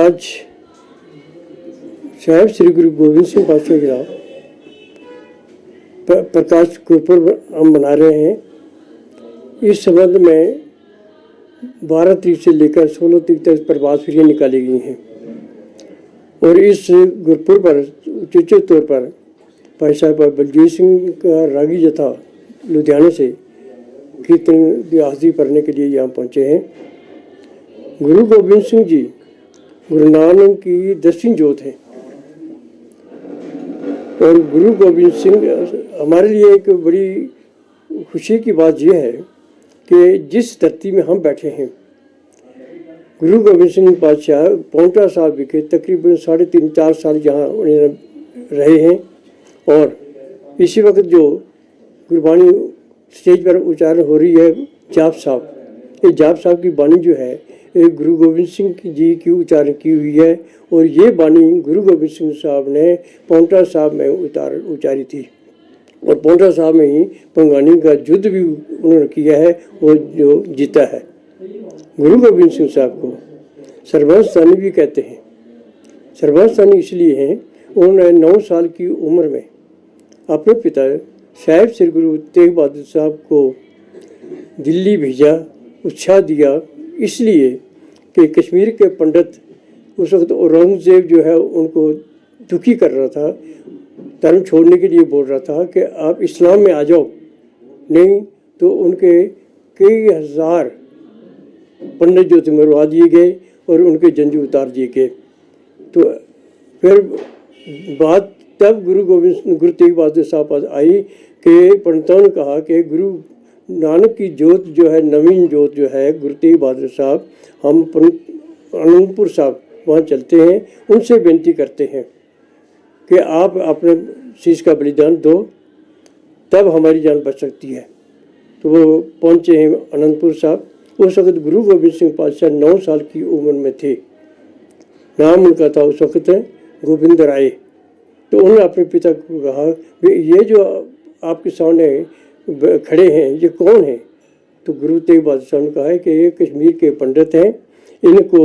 आज साहिब श्री गुरु गोविंद सिंह पातशाह का प्रकाश गुरपुरब हम मना रहे हैं। इस संबंध में 12 तारीख से लेकर 16 तारीख तक प्रभात फेरियां निकाली गई हैं और इस गुरपुरब पर उचित तौर पर भाई साहब बलजीत सिंह का रागी जथा लुधियाने से कीर्तन की हाजिरी पढ़ने के लिए यहाँ पहुँचे हैं। गुरु गोविंद सिंह जी गुरु नानक की 10वीं जोत है और गुरु गोविंद सिंह हमारे लिए एक बड़ी खुशी की बात यह है कि जिस धरती में हम बैठे हैं, गुरु गोविंद सिंह पातशाह पांवटा साहब विखे तकरीबन 3.5-4 साल यहाँ रहे हैं और इसी वक्त जो गुरबाणी स्टेज पर उच्चारण हो रही है जाप साहब, ये जाप साहब की बाणी जो है ये गुरु गोविंद सिंह जी की उच्चारण की हुई है और ये बाणी गुरु गोविंद सिंह साहब ने पांवटा साहब में उच्चारी थी और पांवटा साहब में ही पंगानी का युद्ध भी उन्होंने किया है और जो जीता है। गुरु गोविंद सिंह साहब को सर्वंस्थानी भी कहते हैं। सर्वंस्थानी इसलिए हैं उन्होंने 9 साल की उम्र में अपने पिता साहिब श्री गुरु तेग बहादुर साहब को दिल्ली भेजा, उत्साह दिया, इसलिए कि कश्मीर के पंडित उस वक्त औरंगजेब जो है उनको दुखी कर रहा था, धर्म छोड़ने के लिए बोल रहा था कि आप इस्लाम में आ जाओ, नहीं तो उनके कई हज़ार पंडित जो थे मरवा दिए गए और उनके जंजीर उतार दिए गए। तो फिर बात तब गुरु तेग बहादुर साहब आई कि पंडितों ने कहा कि गुरु नानक की जोत जो है, नवीन जोत जो है गुरु तेग बहादुर साहब, हम अनंतपुर साहब वहाँ चलते हैं, उनसे विनती करते हैं कि आप अपने शीश का बलिदान दो, तब हमारी जान बच सकती है। तो वो पहुँचे हैं अनंतपुर साहब। उस वक्त गुरु गोविंद सिंह पातशाह 9 साल की उम्र में थे। नाम उनका था उस वक्त गोविंद राय। तो उन्होंने अपने पिता को कहा ये जो आपके सामने खड़े हैं ये कौन है? तो गुरु तेग बहादुर साहब ने कहा है कि ये कश्मीर के पंडित हैं, इनको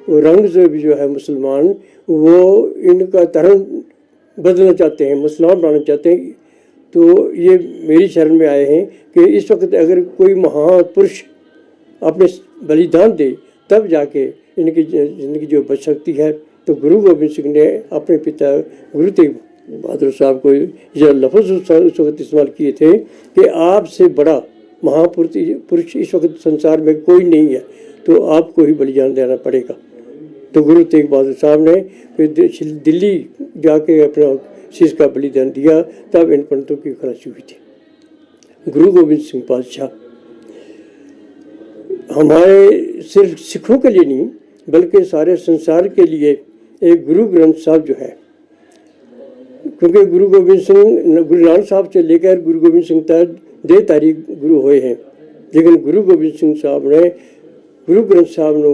औरंगजेब जो है मुसलमान, वो इनका धर्म बदलना चाहते हैं, मुसलमान बनाना चाहते हैं। तो ये मेरी शरण में आए हैं कि इस वक्त अगर कोई महापुरुष अपने बलिदान दे तब जाके इनकी ज़िंदगी जो बच सकती है। तो गुरु गोविंद सिंह ने अपने पिता गुरु तेग बहादुर साहब को यह लफ्ज़ उस वक्त इस्तेमाल किए थे कि आपसे बड़ा महापुरुष इस वक्त संसार में कोई नहीं है, तो आपको ही बलिदान देना पड़ेगा। तो गुरु तेग बहादुर साहब ने फिर दिल्ली जाके अपना शीश का बलिदान दिया, तब इन पंडितों की खलासी हुई थी। गुरु गोविंद सिंह पातशाह हमारे सिर्फ सिखों के लिए नहीं बल्कि सारे संसार के लिए एक गुरु ग्रंथ साहब जो है, क्योंकि गुरु गोविंद सिंह गुरु नानक साहब से लेकर गुरु गोविंद सिंह तक 2 तारीख गुरु हुए हैं, लेकिन गुरु गोविंद सिंह साहब ने गुरु ग्रंथ साहब ने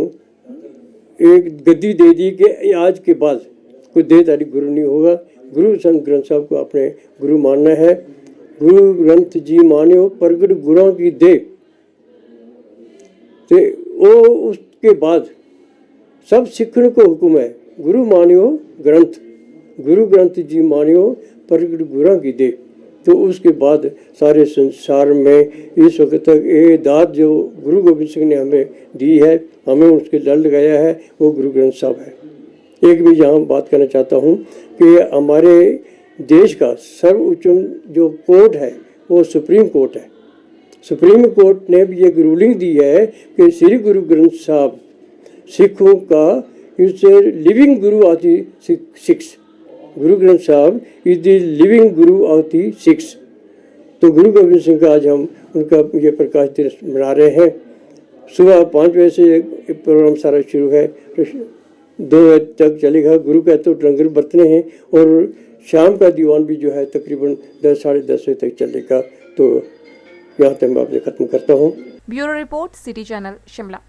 एक गद्दी दे दी कि आज के बाद कोई 2 तारीख गुरु नहीं होगा। गुरु ग्रंथ साहब को अपने गुरु मानना है। गुरु ग्रंथ जी मान्यो प्रगट गुरुओं की दे, तो वो उसके बाद सब सिखने को हुक्म है गुरु मान्यो ग्रंथ, गुरु ग्रंथ जी मान्यो प्रगट गुरुओं की दे। तो उसके बाद सारे संसार में इस वक्त तक ये दात जो गुरु गोविंद सिंह ने हमें दी है, हमें उसके लड़ लगाया है, वो गुरु ग्रंथ साहब है। एक भी यहाँ बात करना चाहता हूँ कि हमारे देश का सर्वोच्च जो कोर्ट है वो सुप्रीम कोर्ट है। सुप्रीम कोर्ट ने भी एक रूलिंग दी है कि श्री गुरु ग्रंथ साहब सिखों का इससे living Guru of the six, Guru Granth साहब is the living Guru of the six. तो गुरु गोविंद सिंह का आज हम उनका ये प्रकाश दिवस मना रहे हैं। सुबह 5 बजे से प्रोग्राम सारा शुरू है, 2 बजे तक चलेगा। गुरु का तो लंगर बरतने हैं और शाम का दीवान भी जो है तकरीबन 10-10:30 बजे तक चलेगा। तो यहाँ तक मैं आपसे ख़त्म करता हूँ। Bureau report, city channel, Shimla.